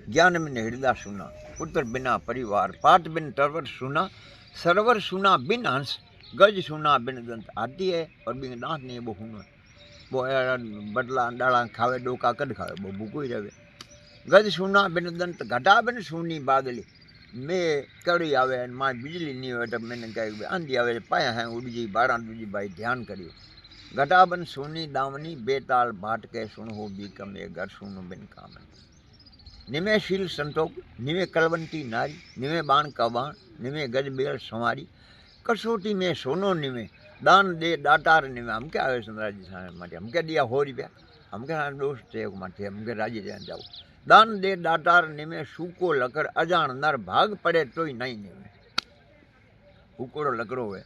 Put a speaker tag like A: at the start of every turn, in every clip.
A: ज्ञान बिन हृदय सुना, पुत्र बिना परिवार, पाठ बिन तरवर सुना, सरवर सुना बिन हंस, गज सुना बिन दंत। हाथी है और बिन दांत नहीं है, वो हुन वो बदला डाला खावे, डोका कद खावे, वो भूखो ही रहे। गज सुना बिन दंत, घटा बिन सुनी बादली। मैं कड़ी आवे माँ बिजली नहीं हो तो मैंने कहा आंधी आवे पाया है उड़ी बारह दूजी भाई ध्यान करियो। घटा बन सुनी दावनी, बेताल भाट के सुन हो बीकम, ये घर सुनो बिन कामन। निमे शील संतोष, निमे कलवंती नारी, निमे बाण का बाण, निमे गज बेल संवारी, कसोटी में सोनो निमे, दान दे दातार निमे। हम क्या आवे सुंदराज जी साहब माटे, हम क्या दिया 100 रुपया, हम क्या दोस्त थे माटे, हम क्या राजी रहन जाओ। दान दे दातार निमे, सूको लकर अजाण नर, भाग पड़े तो ही नहीं निमे। हुकोड़ो लकड़ो है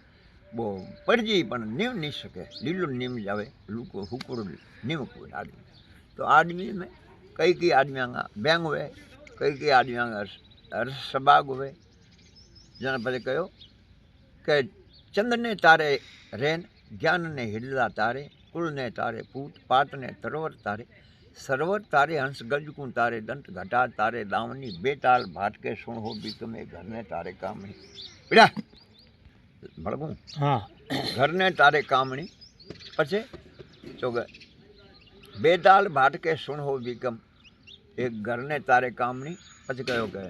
A: वो पड़जी पण नीम नहीं सके, लीलो नीम जावे, लूको हुकोड़ो नीम कोई आदमी। तो आदमी में कई आदमी बैंग हुए, कई आदमी रसबाग हुए। जना पहले कहो कि चंद ने तारे रेन, ज्ञान ने हृदय तारे, कुल ने तारे पूत, पात ने तरवर तारे, सरवर तारे हंस, गजकू तारे दंत, घटा तारे दावनी, बेताल भाटके सुन हो बीक में, घर ने तारे कामनी। बेटा भड़कू
B: हाँ
A: घर ने तारे कामनी। पछे तो बेताल भाटके सुन हो बीकम, एक घर ने तारे कामनी। पछे कहो के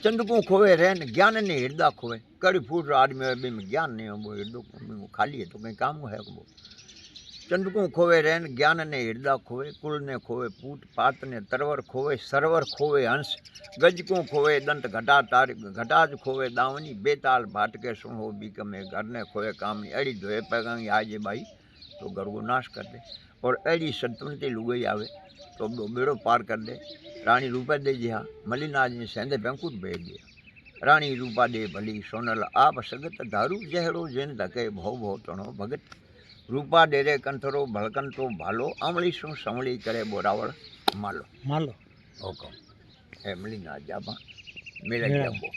A: चंदकू खोवे रहन, ज्ञान ने हृदय खोवे। कड़ी फूट आदमी है में ज्ञान नहीं हो, वो हृदय खाली है तो कहीं काम है वो। चंदकू खोवे रहन, ज्ञान ने हृदय खोवे, कुल ने खोवे पूत, पात ने तरवर खोवे, सरवर खोवे हंस, गजकू खोवे दंत, घटा तारे घटाज खोवे दावनी, बेताल भाटके सुन हो बीक में, घर ने खोवे कामनी। अड़ी धोए पैगांगी आजे बाई तो घर को नाश कर दे, और अड़ी सतवंती लुगई आवे तो बेड़ो पार कर दे। रानी रूपा दे जी हाँ मलिनाज ने सेंधे बैंकुट भेज दिया। रानी रूपा दे भली सोनल आप सगत, दारू जहरो जिन धके भव भव तणो भगत। रूपा डेरे कंथरो भड़कन तो भालो, अमली सु समली करे बोरावड़ मालो।
B: मालो
A: हुकम ए मलिनाज जाबा मेरा
B: मेरा
A: जाबो।